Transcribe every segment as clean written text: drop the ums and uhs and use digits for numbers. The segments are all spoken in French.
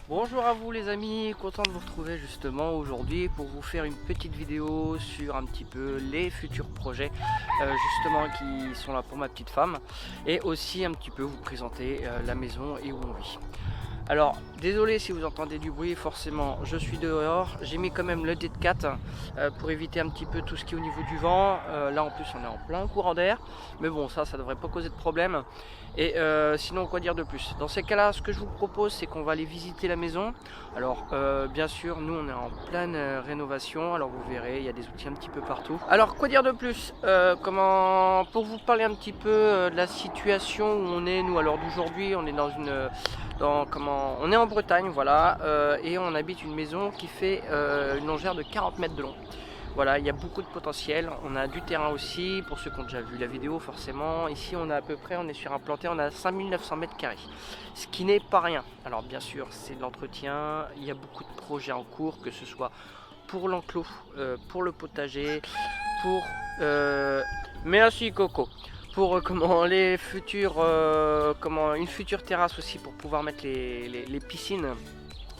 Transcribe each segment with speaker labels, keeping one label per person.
Speaker 1: Bonjour à vous les amis, content de vous retrouver justement aujourd'hui pour vous faire une petite vidéo sur un petit peu les futurs projets justement qui sont là pour ma petite femme, et aussi un petit peu vous présenter la maison et où on vit. Alors désolé si vous entendez du bruit, forcément je suis dehors, j'ai mis quand même le DD4 pour éviter un petit peu tout ce qui est au niveau du vent. Là en plus on est en plein courant d'air, mais bon ça devrait pas causer de problème. Et sinon quoi dire de plus? Dans ces cas là, ce que je vous propose c'est qu'on va aller visiter la maison. Alors bien sûr nous on est en pleine rénovation, alors vous verrez il y a des outils un petit peu partout. Alors quoi dire de plus? Pour vous parler un petit peu de la situation où on est nous à l'heure d'aujourd'hui, on est dans une... on est en Bretagne, voilà, et on habite une maison qui fait une longère de 40 mètres de long. Voilà, il y a beaucoup de potentiel, on a du terrain aussi, pour ceux qui ont déjà vu la vidéo forcément. Ici on a à peu près, on est sur un planté, on a 5900 mètres carrés, ce qui n'est pas rien. Alors bien sûr c'est de l'entretien, il y a beaucoup de projets en cours, que ce soit pour l'enclos, pour le potager, pour... merci Coco. Pour les futurs, une future terrasse aussi pour pouvoir mettre les piscines.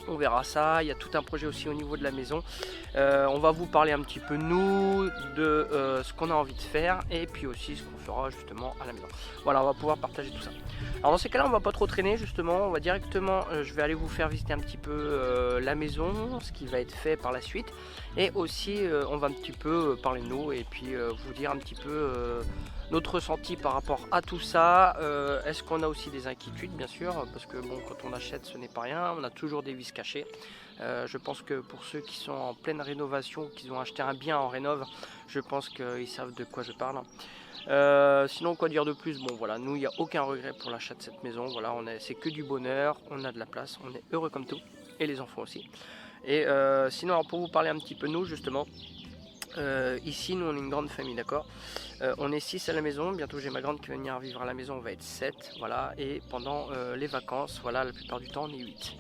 Speaker 1: On verra ça, il y a tout un projet aussi au niveau de la maison. On va vous parler un petit peu nous de ce qu'on a envie de faire et puis aussi ce qu'on fera justement à la maison. Voilà, on va pouvoir partager tout ça. Alors dans ces cas là on va pas trop traîner justement, on va directement, je vais aller vous faire visiter un petit peu la maison, ce qui va être fait par la suite, et aussi on va un petit peu parler de nous et puis vous dire un petit peu notre ressenti par rapport à tout ça. Est-ce qu'on a aussi des inquiétudes bien sûr, parce que bon, quand on achète ce n'est pas rien, on a toujours des vis cachées. Je pense que pour ceux qui sont en pleine rénovation, qui ont acheté un bien en rénov, je pense qu'ils savent de quoi je parle. Sinon quoi dire de plus? Bon voilà, nous il n'y a aucun regret pour l'achat de cette maison, voilà, c'est que du bonheur, on a de la place, on est heureux comme tout, et les enfants aussi. Et sinon alors, pour vous parler un petit peu nous justement, ici nous on est une grande famille, d'accord. On est 6 à la maison, bientôt j'ai ma grande qui va venir vivre à la maison, on va être 7, voilà, et pendant les vacances, voilà, la plupart du temps on est 8.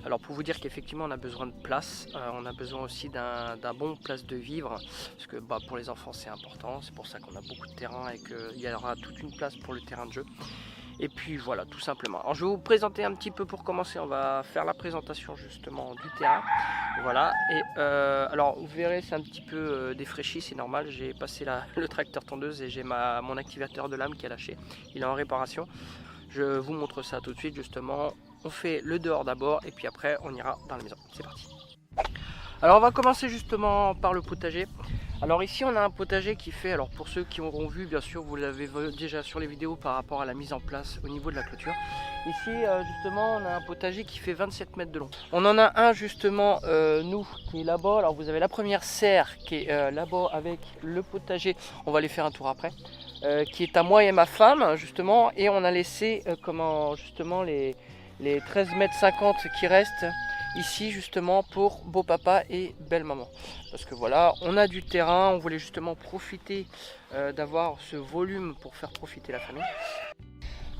Speaker 1: Alors pour vous dire qu'effectivement on a besoin de place, on a besoin aussi d'un bon place de vivre, parce que pour les enfants c'est important, c'est pour ça qu'on a beaucoup de terrain et qu'il y aura toute une place pour le terrain de jeu. Et puis voilà, tout simplement. Alors je vais vous présenter un petit peu pour commencer, on va faire la présentation justement du terrain. Voilà, et alors vous verrez c'est un petit peu défraîchi, c'est normal, j'ai passé le tracteur tondeuse et j'ai mon activateur de lame qui a lâché, il est en réparation. Je vous montre ça tout de suite justement. On fait le dehors d'abord et puis après on ira dans la maison, c'est parti. Alors on va commencer justement par le potager. Alors ici on a un potager qui fait, alors pour ceux qui auront vu, bien sûr vous l'avez déjà sur les vidéos par rapport à la mise en place au niveau de la clôture. Ici justement on a un potager qui fait 27 mètres de long. On en a un justement nous qui est là-bas, alors vous avez la première serre qui est là-bas avec le potager, on va aller faire un tour après, qui est à moi et ma femme justement, et on a laissé justement les 13 mètres 50 qui restent ici justement pour beau papa et belle maman, parce que voilà on a du terrain, on voulait justement profiter d'avoir ce volume pour faire profiter la famille.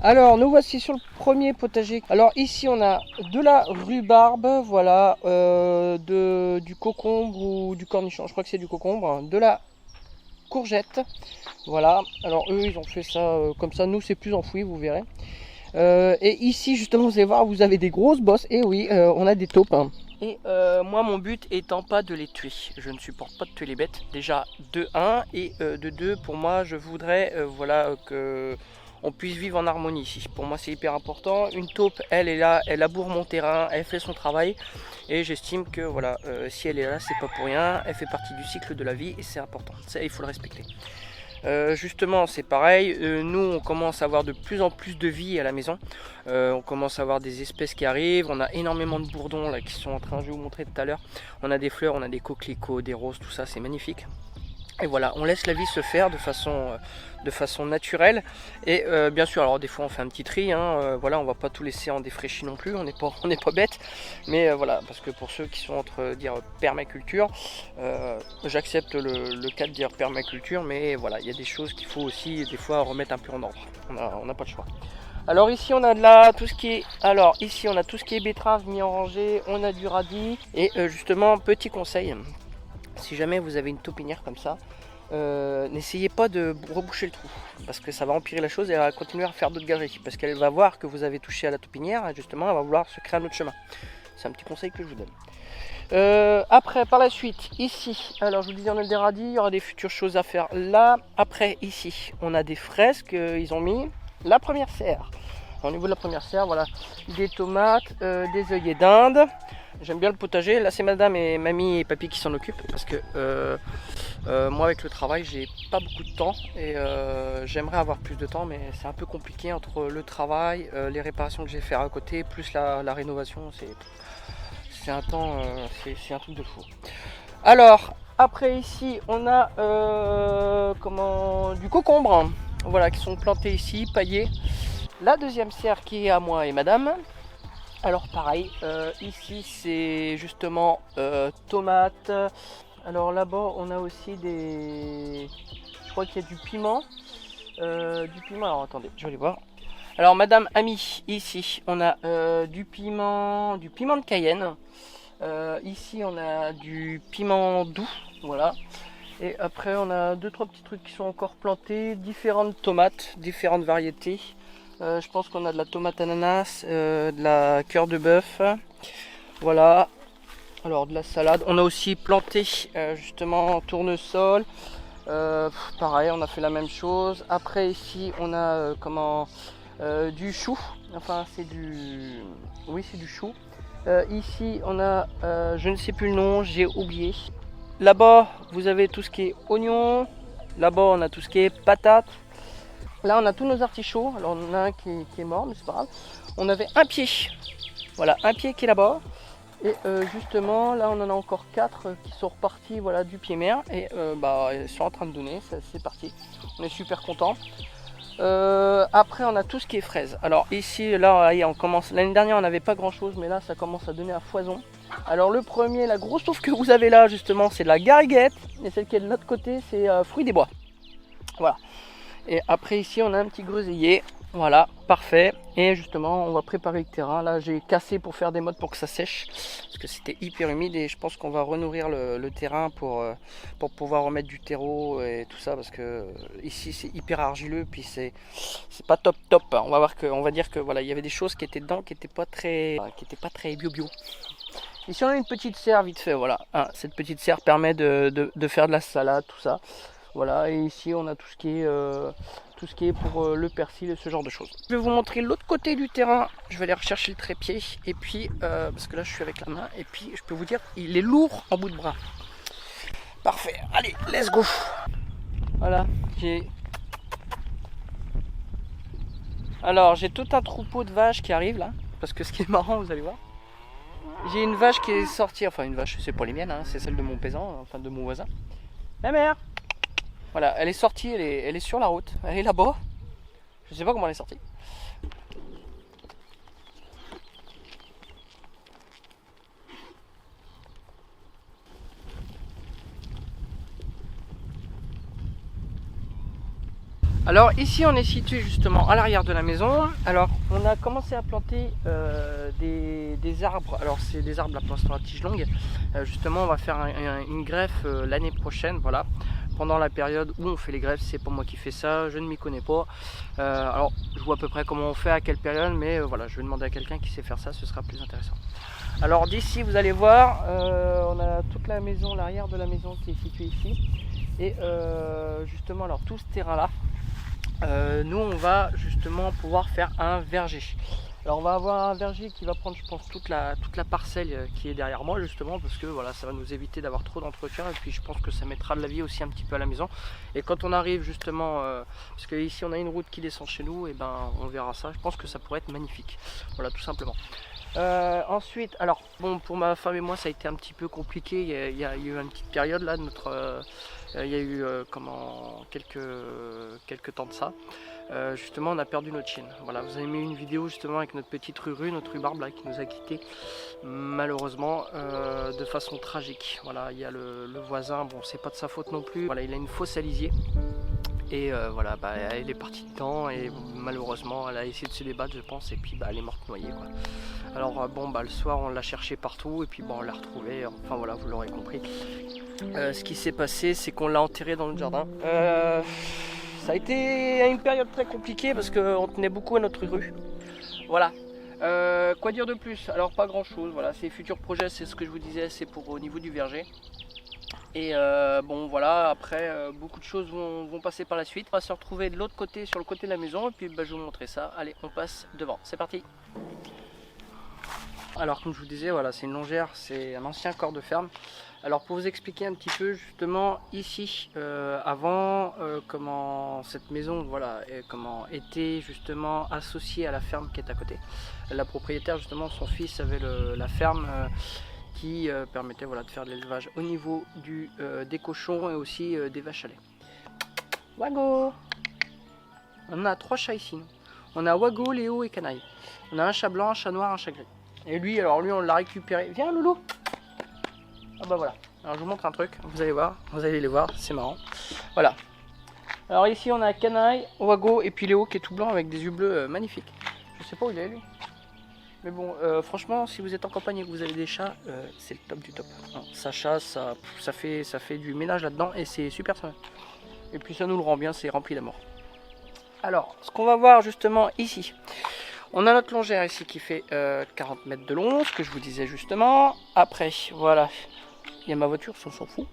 Speaker 1: Alors nous voici sur le premier potager. Alors ici on a de la rhubarbe, voilà, du concombre ou du cornichon, je crois que c'est du concombre, de la courgette, voilà. Alors eux ils ont fait ça comme ça, nous c'est plus enfoui, vous verrez. Et ici justement vous allez voir, vous avez des grosses bosses, et oui on a des taupes, hein. Et moi mon but étant pas de les tuer, je ne supporte pas de tuer les bêtes, déjà de 1, et de 2 pour moi je voudrais voilà que on puisse vivre en harmonie ici. Pour moi c'est hyper important. Une taupe elle est là, elle laboure mon terrain, elle fait son travail, et j'estime que voilà si elle est là c'est pas pour rien, elle fait partie du cycle de la vie et c'est important, ça il faut le respecter. Justement c'est pareil, nous on commence à avoir de plus en plus de vie à la maison, on commence à avoir des espèces qui arrivent, on a énormément de bourdons là qui sont en train, je vais vous montrer tout à l'heure, on a des fleurs, on a des coquelicots, des roses, tout ça c'est magnifique. Et voilà, on laisse la vie se faire de façon naturelle. Et bien sûr, alors des fois on fait un petit tri, hein, voilà, on va pas tout laisser en défraîchi non plus, on n'est pas bête. Mais voilà, parce que pour ceux qui sont entre dire permaculture, j'accepte le cas de dire permaculture, mais voilà, il y a des choses qu'il faut aussi des fois remettre un peu en ordre. On n'a pas le choix. Alors ici on a tout ce qui est betterave mis en rangée, on a du radis et justement petit conseil. Si jamais vous avez une taupinière comme ça, n'essayez pas de reboucher le trou parce que ça va empirer la chose et elle va continuer à faire d'autres galeries parce qu'elle va voir que vous avez touché à la taupinière et justement elle va vouloir se créer un autre chemin. C'est un petit conseil que je vous donne. Après par la suite ici, alors je vous disais on a des radis, il y aura des futures choses à faire là. Après ici on a des fraises qu'ils ont mis, la première serre. Au niveau de la première serre, voilà, des tomates, des œillets d'Inde. J'aime bien le potager. Là, c'est madame et mamie et papy qui s'en occupent parce que moi, avec le travail, j'ai pas beaucoup de temps et j'aimerais avoir plus de temps, mais c'est un peu compliqué entre le travail, les réparations que j'ai fait à côté, plus la rénovation. C'est un temps, c'est un truc de fou. Alors, après ici, on a du concombre, voilà, qui sont plantés ici, paillés. La deuxième serre qui est à moi et madame. Alors pareil, ici c'est justement tomates. Alors là-bas on a aussi je crois qu'il y a du piment. Alors attendez, je vais aller voir. Alors madame Ami, ici on a du piment de Cayenne. Ici on a du piment doux, voilà. Et après on a 2-3 petits trucs qui sont encore plantés, différentes tomates, différentes variétés. Je pense qu'on a de la tomate ananas, de la cœur de bœuf, voilà. Alors de la salade. On a aussi planté justement tournesol. Pareil, on a fait la même chose. Après ici, on a du chou. Enfin, c'est du chou. Ici, on a, je ne sais plus le nom, j'ai oublié. Là-bas, vous avez tout ce qui est oignon. Là-bas, on a tout ce qui est patates. Là on a tous nos artichauts, alors on en a un qui est mort mais c'est pas grave. On avait un pied, voilà, un pied qui est là-bas. Et justement là on en a encore 4 qui sont repartis, voilà, du pied mère. Et ils sont en train de donner, c'est parti. On est super contents. Après on a tout ce qui est fraises. Alors ici, là on commence, l'année dernière on n'avait pas grand chose, mais là ça commence à donner à foison. Alors le premier, la grosse touffe que vous avez là justement, c'est de la gariguette. Et celle qui est de l'autre côté, c'est fruits des bois. Voilà. Et après ici on a un petit groseillier, voilà, parfait. Et justement on va préparer le terrain. Là j'ai cassé pour faire des mottes pour que ça sèche parce que c'était hyper humide et je pense qu'on va renourrir le terrain pour pouvoir remettre du terreau et tout ça parce que ici c'est hyper argileux puis c'est pas top. On va dire que voilà, il y avait des choses qui étaient dedans qui étaient pas très bio. Ici on a une petite serre vite fait, voilà, cette petite serre permet de faire de la salade, tout ça. Voilà, et ici on a tout ce qui est pour le persil et ce genre de choses. Je vais vous montrer l'autre côté du terrain. Je vais aller rechercher le trépied et puis parce que là je suis avec la main et puis je peux vous dire il est lourd en bout de bras. Parfait, allez, let's go. Voilà, j'ai tout un troupeau de vaches qui arrive là, parce que ce qui est marrant, vous allez voir, j'ai une vache qui est sortie, enfin une vache, c'est pas les miennes, hein, c'est celle de mon paysan, enfin de mon voisin. La mère. Voilà, elle est sortie, elle est sur la route, elle est là-bas. Je sais pas comment elle est sortie. Alors ici on est situé justement à l'arrière de la maison. Alors on a commencé à planter des arbres. Alors c'est des arbres là pour l'instant à tige longue. Justement on va faire une greffe l'année prochaine, voilà. Pendant la période où on fait les greffes, c'est pas moi qui fais ça, je ne m'y connais pas. Alors je vois à peu près comment on fait, à quelle période, mais voilà, je vais demander à quelqu'un qui sait faire ça, ce sera plus intéressant. Alors d'ici vous allez voir, on a toute la maison, l'arrière de la maison qui est située ici. Et justement alors tout ce terrain là, nous on va justement pouvoir faire un verger. Alors on va avoir un verger qui va prendre, je pense, toute la parcelle qui est derrière moi, justement, parce que voilà, ça va nous éviter d'avoir trop d'entretien, et puis je pense que ça mettra de la vie aussi un petit peu à la maison. Et quand on arrive justement, parce que ici on a une route qui descend chez nous, et ben on verra ça. Je pense que ça pourrait être magnifique. Voilà, tout simplement. Ensuite, alors bon, pour ma femme et moi ça a été un petit peu compliqué. Il y a eu une petite période là, il y a eu quelques temps de ça. Justement, on a perdu notre chienne. Voilà, vous avez mis une vidéo justement avec notre petite Ruru, notre rhubarbe là, qui nous a quittés malheureusement de façon tragique. Voilà, il y a le voisin, bon, c'est pas de sa faute non plus. Voilà, il a une fosse à lisier. Et voilà, bah, elle est partie dedans et malheureusement elle a essayé de se débattre, je pense, et puis bah, elle est morte noyée quoi. Alors bon, bah, le soir on l'a cherché partout et puis bon, on l'a retrouvée, enfin voilà, vous l'aurez compris. Ce qui s'est passé, c'est qu'on l'a enterrée dans le jardin. Ça a été une période très compliquée parce qu'on tenait beaucoup à notre rue. Voilà. Quoi dire de plus? Alors pas grand chose, voilà, ces futurs projets, c'est ce que je vous disais, c'est pour au niveau du verger. Et bon voilà, après beaucoup de choses vont passer par la suite. On va se retrouver de l'autre côté, sur le côté de la maison, et puis bah, je vais vous montrer ça. Allez, on passe devant, c'est parti. Alors comme je vous disais, voilà, c'est une longère, c'est un ancien corps de ferme. Alors pour vous expliquer un petit peu justement ici, avant comment cette maison voilà, comment était justement associée à la ferme qui est à côté. La propriétaire justement, son fils avait la ferme qui permettait voilà, de faire de l'élevage au niveau des cochons et aussi des vaches à lait. Wago! On a 3 chats ici. On a Wago, Léo et Canaille. On a un chat blanc, un chat noir, un chat gris. Et lui, alors lui on l'a récupéré. Viens Loulou! Ah bah voilà. Alors je vous montre un truc, vous allez voir, vous allez les voir, c'est marrant. Voilà. Alors ici on a Canaille, Wago et puis Léo qui est tout blanc avec des yeux bleus magnifiques. Je sais pas où il est lui. Mais bon, franchement, si vous êtes en campagne et que vous avez des chats, c'est le top du top. Non, ça chasse, ça fait du ménage là-dedans et c'est super sympa. Et puis ça nous le rend bien, c'est rempli d'amour. Alors, ce qu'on va voir justement ici, on a notre longère ici qui fait 40 mètres de long, ce que je vous disais justement. Après, voilà, il y a ma voiture, ça on s'en fout.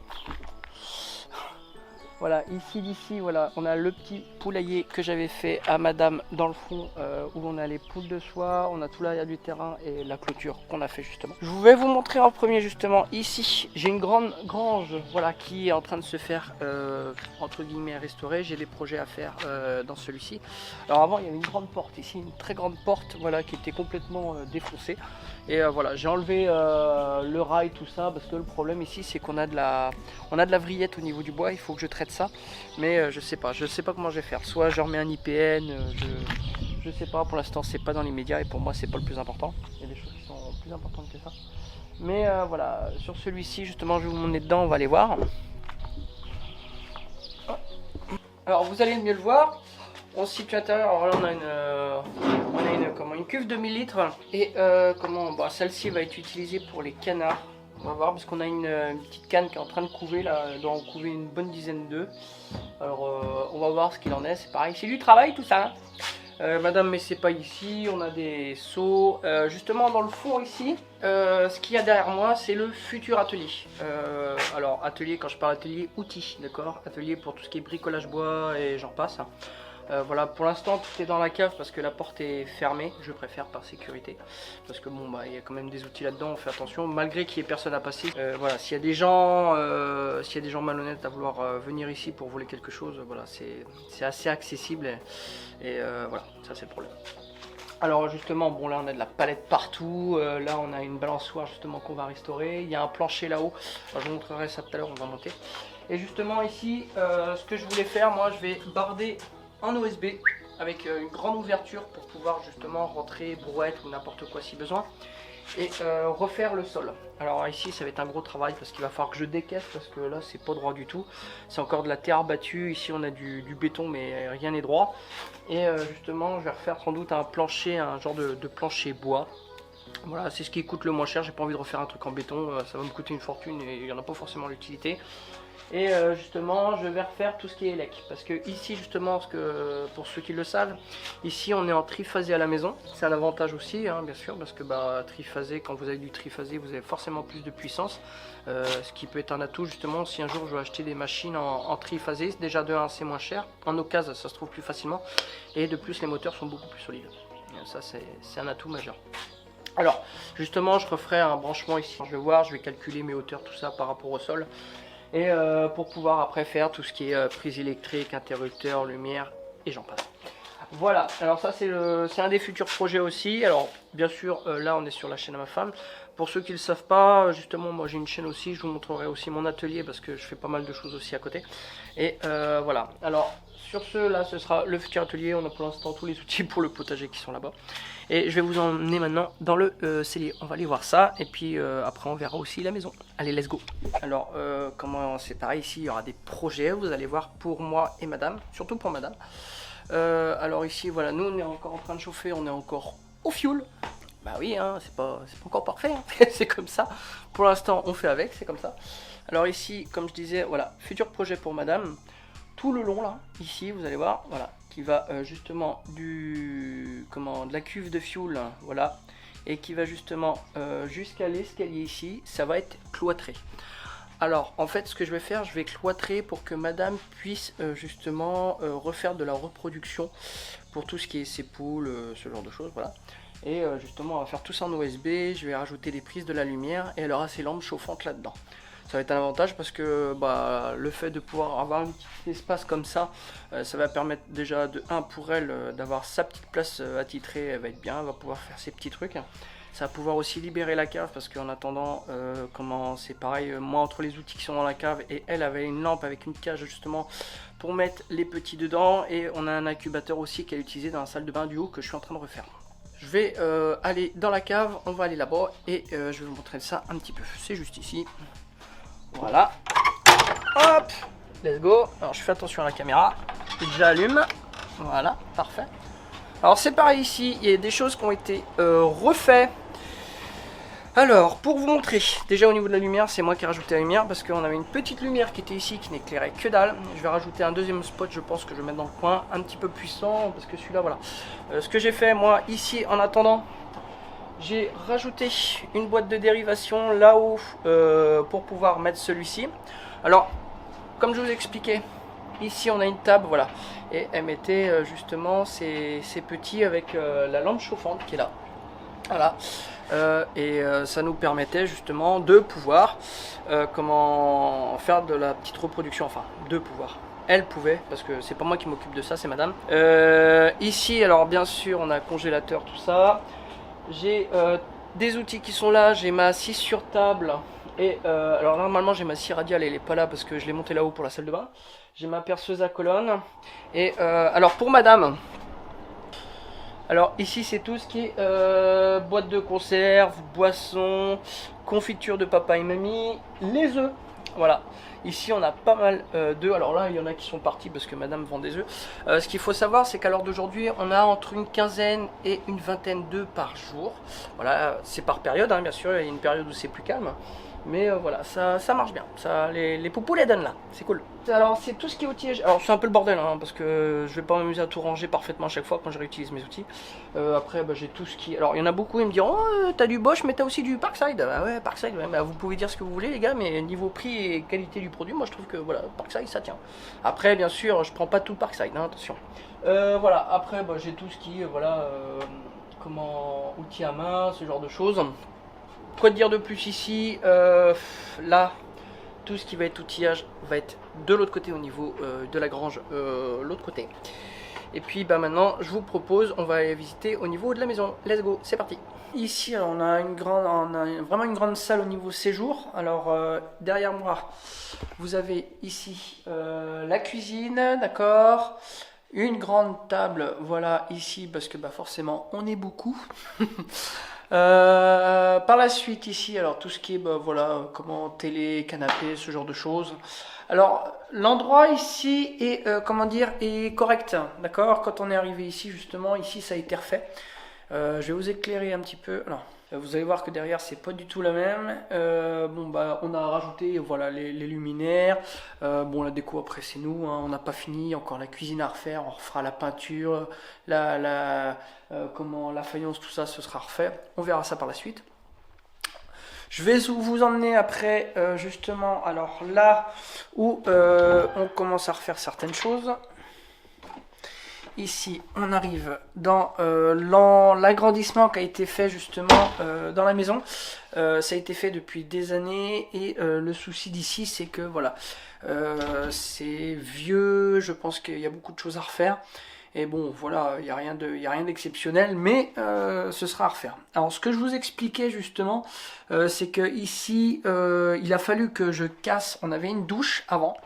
Speaker 1: Voilà, d'ici, voilà, on a le petit poulailler que j'avais fait à madame dans le fond, où on a les poules de soie, on a tout l'arrière du terrain et la clôture qu'on a fait justement. Je vais vous montrer en premier justement ici, j'ai une grande grange voilà, qui est en train de se faire entre guillemets restaurer. J'ai des projets à faire dans celui-ci. Alors avant il y avait une grande porte ici, une très grande porte voilà, qui était complètement défoncée. Et voilà, j'ai enlevé le rail, tout ça, parce que le problème ici c'est qu'on a de la vrillette au niveau du bois, il faut que je traite ça, mais je sais pas comment je vais faire. Soit je remets un IPN, je sais pas, pour l'instant c'est pas dans les médias et pour moi c'est pas le plus important. Il y a des choses qui sont plus importantes que ça. Mais voilà, sur celui-ci justement je vais vous emmener dedans, on va aller voir. Alors vous allez mieux le voir. On se situe à l'intérieur, alors là on a une cuve de 1000 litres et bah, celle-ci va être utilisée pour les canards. On va voir parce qu'on a une petite canne qui est en train de couver, là, elle doit en couver une bonne dizaine d'œufs. Alors on va voir ce qu'il en est, c'est pareil, c'est du travail tout ça. Madame, mais c'est pas ici, on a des seaux. Justement dans le fond ici, ce qu'il y a derrière moi c'est le futur atelier. Alors atelier, quand je parle atelier, outils, d'accord. Atelier pour tout ce qui est bricolage bois et j'en passe. Voilà, pour l'instant tout est dans la cave parce que la porte est fermée, je préfère par sécurité, parce que bon bah il y a quand même des outils là-dedans, on fait attention, malgré qu'il n'y ait personne à passer. Voilà, s'il y a des gens malhonnêtes à vouloir venir ici pour voler quelque chose, voilà, c'est assez accessible et voilà, ça c'est le problème. Alors justement, bon là on a de la palette partout, là on a une balançoire justement qu'on va restaurer, il y a un plancher là-haut, je vous montrerai ça tout à l'heure, on va monter. Et justement ici, ce que je voulais faire, moi je vais barder en OSB avec une grande ouverture pour pouvoir justement rentrer brouette ou n'importe quoi si besoin et refaire le sol. Alors ici ça va être un gros travail parce qu'il va falloir que je décaisse parce que là c'est pas droit du tout, c'est encore de la terre battue. Ici on a du béton mais rien n'est droit et justement je vais refaire sans doute un plancher, un genre de plancher bois. Voilà, c'est ce qui coûte le moins cher, j'ai pas envie de refaire un truc en béton, ça va me coûter une fortune et il n'y en a pas forcément l'utilité. Et justement je vais refaire tout ce qui est élec parce que ici justement, pour ceux qui le savent, ici on est en triphasé à la maison. C'est un avantage aussi hein, bien sûr, parce que bah, triphasé, quand vous avez du triphasé vous avez forcément plus de puissance, ce qui peut être un atout justement si un jour je veux acheter des machines en triphasé. Déjà de 1 c'est moins cher, en occasion ça se trouve plus facilement et de plus les moteurs sont beaucoup plus solides. Ça c'est un atout majeur. Alors justement je referai un branchement ici, je vais voir, je vais calculer mes hauteurs, tout ça par rapport au sol. Et pour pouvoir après faire tout ce qui est prise électrique, interrupteur, lumière et j'en passe. Voilà, alors ça c'est un des futurs projets aussi. Alors bien sûr là on est sur la chaîne à ma femme. Pour ceux qui ne le savent pas, justement moi j'ai une chaîne aussi, je vous montrerai aussi mon atelier parce que je fais pas mal de choses aussi à côté. Et voilà, alors sur ce là ce sera le futur atelier, on a pour l'instant tous les outils pour le potager qui sont là-bas. Et je vais vous emmener maintenant dans le cellier, on va aller voir ça et puis après on verra aussi la maison. Allez let's go. Alors comment c'est pareil ici, il y aura des projets, vous allez voir pour moi et madame, surtout pour madame. Alors ici voilà, nous on est encore en train de chauffer, on est encore au fioul. Bah oui, hein, c'est pas encore parfait, hein. C'est comme ça. Pour l'instant on fait avec, c'est comme ça. Alors ici comme je disais, voilà, futur projet pour madame. Tout le long là, ici vous allez voir, voilà, qui va justement de la cuve de fioul, voilà, et qui va justement jusqu'à l'escalier ici, ça va être cloîtré. Alors en fait ce que je vais faire, je vais cloîtrer pour que madame puisse justement refaire de la reproduction pour tout ce qui est ses poules, ce genre de choses, voilà. Et justement on va faire tout ça en OSB, je vais rajouter des prises de la lumière et elle aura ses lampes chauffantes là-dedans. Ça va être un avantage parce que le fait de pouvoir avoir un petit espace comme ça, ça va permettre déjà de 1 pour elle d'avoir sa petite place attitrée, elle va être bien, elle va pouvoir faire ses petits trucs. Ça va pouvoir aussi libérer la cave parce qu'en attendant, c'est pareil, moi entre les outils qui sont dans la cave et elle avait une lampe avec une cage justement pour mettre les petits dedans et on a un incubateur aussi qu'elle utilisait dans la salle de bain du haut que je suis en train de refaire. Je vais aller dans la cave, on va aller là-bas et je vais vous montrer ça un petit peu, c'est juste ici. Voilà, hop, let's go. Alors je fais attention à la caméra, j'allume, voilà, parfait. Alors c'est pareil ici, il y a des choses qui ont été refaites. Alors, pour vous montrer, déjà au niveau de la lumière, c'est moi qui ai rajouté la lumière parce qu'on avait une petite lumière qui était ici qui n'éclairait que dalle. Je vais rajouter un deuxième spot, je pense que je vais mettre dans le coin, un petit peu puissant parce que celui-là, voilà. Ce que j'ai fait moi ici en attendant, j'ai rajouté une boîte de dérivation là-haut pour pouvoir mettre celui-ci. Alors, comme je vous expliquais, ici on a une table, voilà, et elle mettait justement ces petits avec la lampe chauffante qui est là. Voilà, ça nous permettait justement de pouvoir faire de la petite reproduction, enfin de pouvoir. Elle pouvait, parce que c'est pas moi qui m'occupe de ça, c'est madame. Ici, alors bien sûr, on a congélateur, tout ça. J'ai des outils qui sont là, j'ai ma scie sur table. Et alors normalement j'ai ma scie radiale, elle est pas là parce que je l'ai montée là-haut pour la salle de bain. J'ai ma perceuse à colonne. Et alors pour madame, alors ici c'est tout ce qui est boîte de conserve, boissons, confiture de papa et mamie, les œufs. Voilà, ici on a pas mal d'œufs. Alors là il y en a qui sont partis parce que madame vend des œufs. Ce qu'il faut savoir c'est qu'à l'heure d'aujourd'hui on a entre une quinzaine et une vingtaine d'œufs par jour. Voilà, c'est par période hein, bien sûr, il y a une période où c'est plus calme. Mais voilà, ça marche bien. Ça, les poupous les donnent là, c'est cool. Alors c'est tout ce qui est outillage. Alors c'est un peu le bordel hein, parce que je vais pas m'amuser à tout ranger parfaitement à chaque fois quand je réutilise mes outils. Après j'ai tout ce qui... Alors il y en a beaucoup, ils me diront oh, t'as du Bosch mais t'as aussi du Parkside. Bah ouais Parkside, ouais, bah, vous pouvez dire ce que vous voulez les gars, mais niveau prix et qualité du produit, moi je trouve que voilà, Parkside ça tient. Après bien sûr je prends pas tout Parkside, hein, attention. Voilà, après j'ai tout ce qui est voilà, outils à main, ce genre de choses. Quoi dire de plus ici, là, tout ce qui va être outillage va être de l'autre côté au niveau de la grange, l'autre côté. Et puis maintenant, je vous propose, on va aller visiter au niveau de la maison. Let's go, c'est parti. Ici, alors, on a vraiment une grande salle au niveau séjour. Alors, derrière moi, vous avez ici la cuisine, d'accord. Une grande table, voilà, ici, parce que forcément, on est beaucoup. Par la suite ici, alors tout ce qui est voilà, télé, canapé, ce genre de choses. Alors l'endroit ici est est correct, d'accord. Quand on est arrivé ici justement, ici ça a été refait. Je vais vous éclairer un petit peu. Alors vous allez voir que derrière c'est pas du tout la même. On a rajouté voilà les luminaires. La déco après c'est nous, hein, on n'a pas fini, encore la cuisine à refaire, on refera la peinture, la faïence, tout ça ce sera refait. On verra ça par la suite. Je vais vous emmener après justement alors là où on commence à refaire certaines choses.
Speaker 2: ici on arrive dans l'agrandissement qui a été fait justement dans la maison. Ça a été fait depuis des années et le souci d'ici c'est que voilà, c'est vieux, je pense qu'il y a beaucoup de choses à refaire. Et bon, voilà, il n'y a rien d'exceptionnel, mais ce sera à refaire. Alors, ce que je vous expliquais justement, c'est que ici, il a fallu que je casse. On avait une douche avant.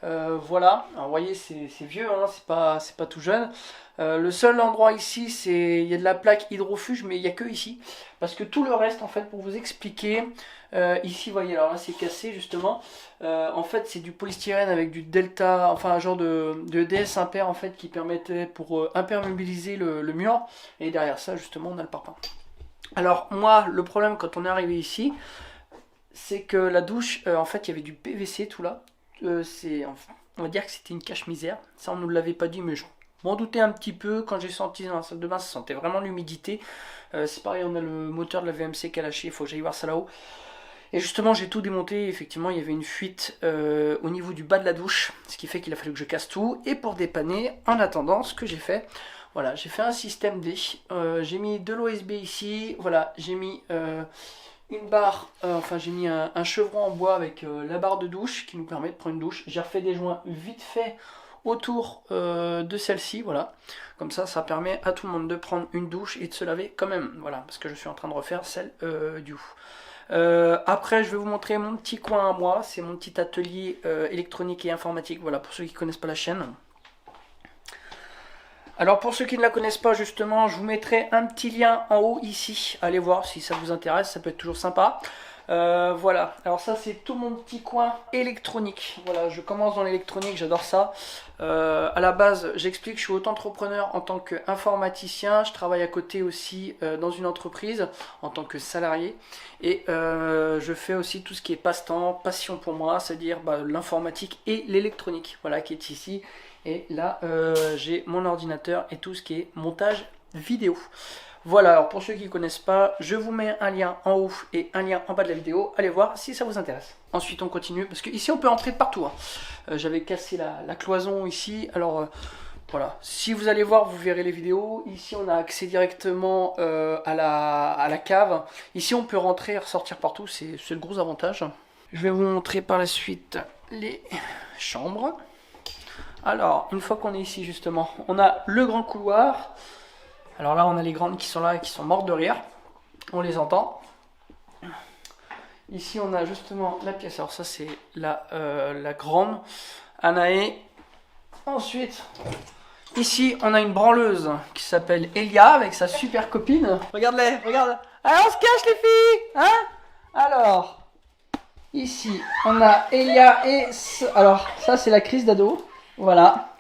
Speaker 2: Voilà, alors, vous voyez, c'est vieux, hein, c'est pas tout jeune. Le seul endroit ici, il y a de la plaque hydrofuge, mais il n'y a que ici. Parce que tout le reste, en fait, pour vous expliquer, ici, vous voyez, alors là, c'est cassé, justement. En fait, c'est du polystyrène avec du delta, enfin, un genre de DS impair, en fait, qui permettait pour imperméabiliser le mur. Et derrière ça, justement, on a le parpaing. Alors, moi, le problème, quand on est arrivé ici, c'est que la douche, en fait, il y avait du PVC, tout là. On va dire que c'était une cache-misère. Ça, on ne nous l'avait pas dit, mais je m'en doutais un petit peu. Quand j'ai senti dans la salle de bain, ça sentait vraiment l'humidité. C'est pareil, on a le moteur de la VMC qui a lâché, il faut que j'aille voir ça là-haut. Et justement, j'ai tout démonté. Effectivement, il y avait une fuite au niveau du bas de la douche, ce qui fait qu'il a fallu que je casse tout. Et pour dépanner, en attendant, ce que j'ai fait, voilà, j'ai fait un système D. J'ai mis de l'OSB ici. Voilà, j'ai mis une barre, enfin j'ai mis un chevron en bois avec la barre de douche qui nous permet de prendre une douche. J'ai refait des joints vite fait autour de celle-ci, voilà. Comme ça permet à tout le monde de prendre une douche et de se laver quand même, voilà, parce que je suis en train de refaire celle du haut. Après, je vais vous montrer mon petit coin à moi, c'est mon petit atelier électronique et informatique, voilà, pour ceux qui ne connaissent pas la chaîne. Alors pour ceux qui ne la connaissent pas justement, je vous mettrai un petit lien en haut ici. Allez voir si ça vous intéresse, ça peut être toujours sympa. Voilà, alors ça c'est tout mon petit coin électronique. Voilà, je commence dans l'électronique, j'adore ça. À la base, j'explique, je suis auto-entrepreneur en tant qu'informaticien. Je travaille à côté aussi dans une entreprise en tant que salarié. Et je fais aussi tout ce qui est passe-temps, passion pour moi, c'est-à-dire l'informatique et l'électronique, voilà, qui est ici. Et là, j'ai mon ordinateur et tout ce qui est montage vidéo. Voilà, alors pour ceux qui ne connaissent pas, je vous mets un lien en haut et un lien en bas de la vidéo. Allez voir si ça vous intéresse. Ensuite, on continue, parce qu'ici, on peut entrer de partout. Hein. J'avais cassé la cloison ici. Alors, voilà, si vous allez voir, vous verrez les vidéos. Ici, on a accès directement à la cave. Ici, on peut rentrer et ressortir partout. C'est le gros avantage. Je vais vous montrer par la suite les chambres. Alors, une fois qu'on est ici justement, on a le grand couloir. Alors là, on a les grandes qui sont là et qui sont mortes de rire. On les entend. Ici, on a justement la pièce. Alors ça, c'est la grande Anaé. Ensuite, ici, on a une branleuse qui s'appelle Elia avec sa super copine. Regarde-les, regarde. Alors, on se cache les filles, hein? Alors, ici, on a Elia et... Alors, ça, c'est la crise d'ado. Voilà,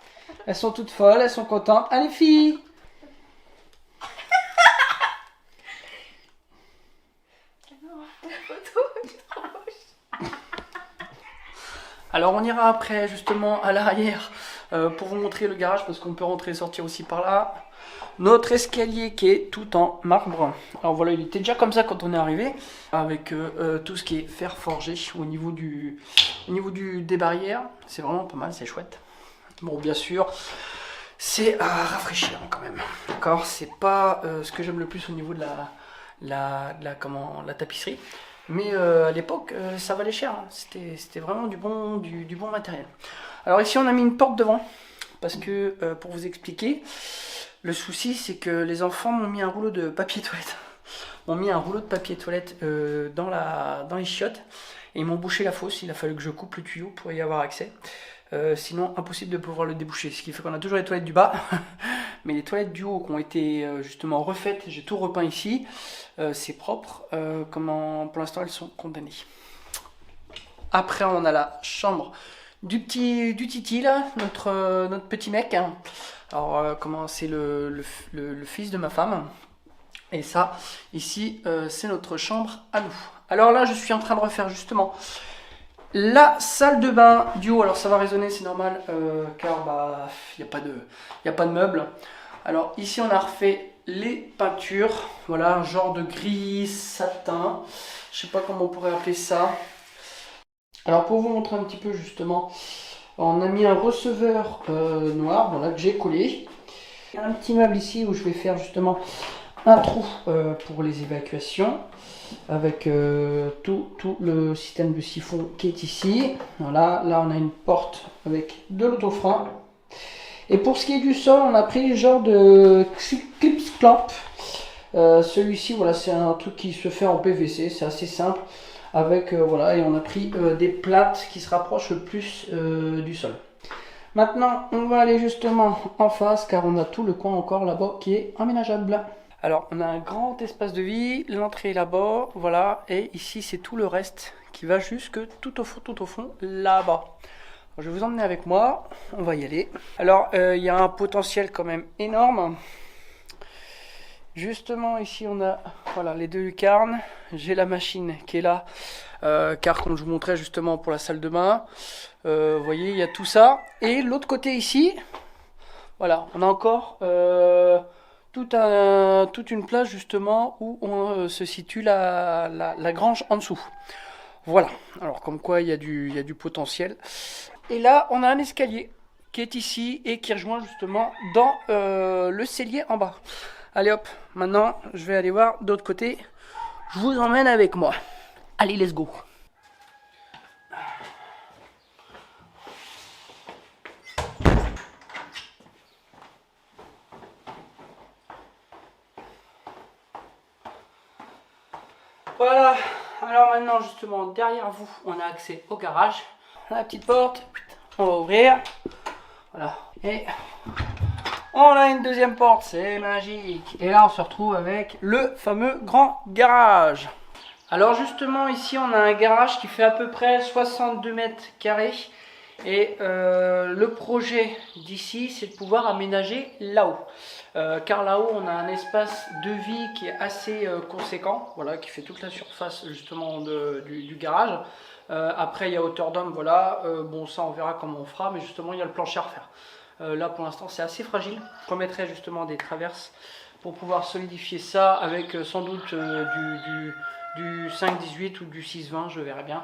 Speaker 2: elles sont toutes folles, elles sont contentes. Allez filles! Alors on ira après justement à l'arrière pour vous montrer le garage parce qu'on peut rentrer et sortir aussi par là. Notre escalier qui est tout en marbre. Alors voilà, il était déjà comme ça quand on est arrivé avec tout ce qui est fer forgé au niveau des barrières. C'est vraiment pas mal, c'est chouette. Bon, bien sûr, c'est à rafraîchir quand même. D'accord, c'est pas ce que j'aime le plus au niveau de la tapisserie. Mais à l'époque, ça valait cher. Hein. C'était vraiment du bon matériel. Alors ici, on a mis une porte devant. Parce que, pour vous expliquer, le souci, c'est que les enfants m'ont mis un rouleau de papier toilette. M'ont mis un rouleau de papier toilette dans les chiottes. Et ils m'ont bouché la fosse. Il a fallu que je coupe le tuyau pour y avoir accès. Sinon impossible de pouvoir le déboucher, ce qui fait qu'on a toujours les toilettes du bas mais les toilettes du haut qui ont été justement refaites, j'ai tout repeint ici, c'est propre, pour l'instant elles sont condamnées. Après on a la chambre du Titi là, notre petit mec, hein. Alors c'est le fils de ma femme, et ça ici c'est notre chambre à nous. Alors là je suis en train de refaire justement la salle de bain du haut. Alors ça va résonner, c'est normal, car il n'y a pas de meubles. Alors ici on a refait les peintures, voilà, un genre de gris satin, je sais pas comment on pourrait appeler ça. Alors pour vous montrer un petit peu justement, on a mis un receveur noir, voilà, que j'ai collé. Un petit meuble ici où je vais faire justement un trou pour les évacuations avec tout le système de siphon qui est ici. Voilà, là on a une porte avec de l'autofrein. Et pour ce qui est du sol, on a pris le genre de clips clamp. Celui-ci, voilà, c'est un truc qui se fait en PVC, c'est assez simple. Avec voilà, et on a pris des plates qui se rapprochent le plus du sol. Maintenant, on va aller justement en face car on a tout le coin encore là-bas qui est aménageable. Alors, on a un grand espace de vie, l'entrée est là-bas, voilà, et ici c'est tout le reste qui va jusque tout au fond, là-bas. Je vais vous emmener avec moi, on va y aller. Alors, il y a un potentiel quand même énorme. Justement, ici on a voilà, les deux lucarnes, j'ai la machine qui est là, car comme je vous montrais justement pour la salle de bain, vous voyez, il y a tout ça. Et l'autre côté ici, voilà, on a encore toute une place justement où se situe la grange en dessous. Voilà, alors comme quoi il y a du potentiel. Et là, on a un escalier qui est ici et qui rejoint justement dans le cellier en bas. Allez hop, maintenant je vais aller voir d'autre côté. Je vous emmène avec moi. Allez, let's go. Voilà, alors maintenant justement derrière vous, on a accès au garage. La petite porte, on va ouvrir. Voilà, et on a une deuxième porte, c'est magique. Et là on se retrouve avec le fameux grand garage. Alors justement ici on a un garage qui fait à peu près 62 mètres carrés. Et le projet d'ici c'est de pouvoir aménager là-haut. Car là-haut on a un espace de vie qui est assez conséquent, voilà, qui fait toute la surface justement du garage. Après il y a hauteur d'homme, voilà, bon ça on verra comment on fera, mais justement il y a le plancher à refaire. Là pour l'instant c'est assez fragile, je remettrai justement des traverses pour pouvoir solidifier ça avec sans doute du 5-18 ou du 6-20, je verrai bien.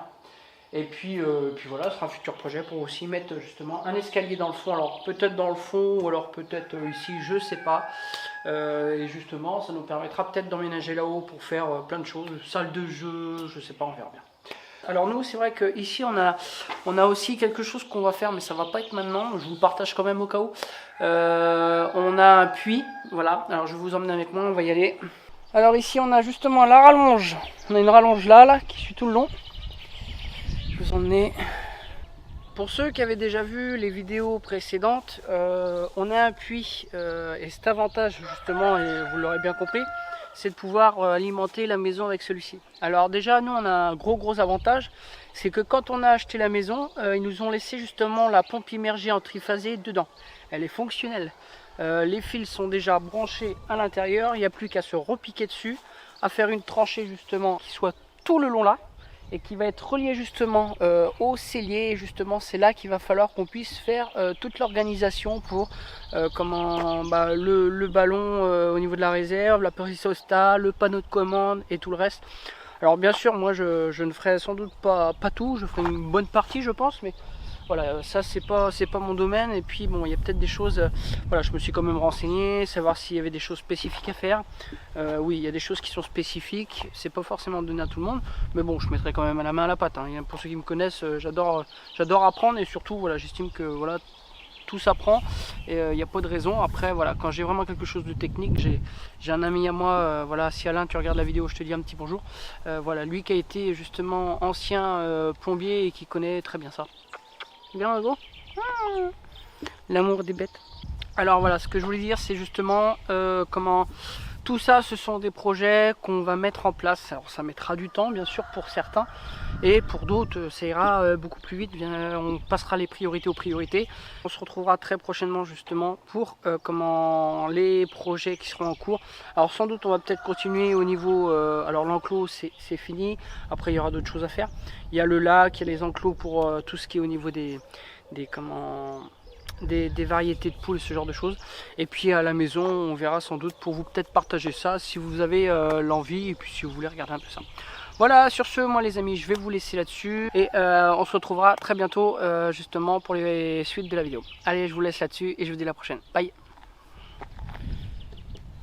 Speaker 2: Et puis voilà, ce sera un futur projet pour aussi mettre justement un escalier dans le fond, alors peut-être dans le fond ou alors peut-être ici, je sais pas. Et justement ça nous permettra peut-être d'emménager là-haut pour faire plein de choses, salle de jeu, je sais pas, on verra bien. Alors nous c'est vrai qu'ici on a aussi quelque chose qu'on va faire, mais ça va pas être maintenant, je vous partage quand même au cas où. On a un puits, voilà, alors je vais vous emmener avec moi, on va y aller. Alors ici on a justement la rallonge, on a une rallonge là qui suit tout le long. Je vais vous emmener. Pour ceux qui avaient déjà vu les vidéos précédentes, on a un puits et cet avantage justement, et vous l'aurez bien compris, c'est de pouvoir alimenter la maison avec celui-ci. Alors déjà nous on a un gros avantage, c'est que quand on a acheté la maison, ils nous ont laissé justement la pompe immergée en triphasé dedans. Elle est fonctionnelle. Les fils sont déjà branchés à l'intérieur, il n'y a plus qu'à se repiquer dessus, à faire une tranchée justement qui soit tout le long là, et qui va être relié justement au cellier. Et justement c'est là qu'il va falloir qu'on puisse faire toute l'organisation pour le ballon au niveau de la réserve, la périssostat, le panneau de commande et tout le reste. Alors bien sûr moi je ne ferai sans doute pas tout, je ferai une bonne partie je pense, mais voilà, ça c'est pas mon domaine. Et puis bon, il y a peut-être des choses, voilà, je me suis quand même renseigné, savoir s'il y avait des choses spécifiques à faire. Oui, il y a des choses qui sont spécifiques, c'est pas forcément donné à tout le monde, mais bon, je mettrai quand même la main à la pâte, hein. Pour ceux qui me connaissent, j'adore apprendre, et surtout voilà, j'estime que voilà, tout s'apprend et il n'y a pas de raison. Après voilà, quand j'ai vraiment quelque chose de technique, j'ai un ami à moi, voilà, si Alain tu regardes la vidéo, je te dis un petit bonjour, voilà, lui qui a été justement ancien plombier et qui connaît très bien ça. Bien gros, l'amour des bêtes. Alors voilà, ce que je voulais dire c'est justement comment tout ça, ce sont des projets qu'on va mettre en place. Alors ça mettra du temps bien sûr pour certains, et pour d'autres ça ira beaucoup plus vite. On passera les priorités aux priorités. On se retrouvera très prochainement justement pour les projets qui seront en cours. Alors sans doute on va peut-être continuer au niveau, alors l'enclos c'est fini, après il y aura d'autres choses à faire. Il y a le lac, il y a les enclos pour tout ce qui est au niveau des variétés de poules, ce genre de choses. Et puis à la maison on verra sans doute pour vous peut-être partager ça si vous avez l'envie, et puis si vous voulez regarder un peu ça. Voilà, sur ce, moi les amis, je vais vous laisser là-dessus, et on se retrouvera très bientôt justement pour les suites de la vidéo. Allez, je vous laisse là-dessus et je vous dis à la prochaine. Bye.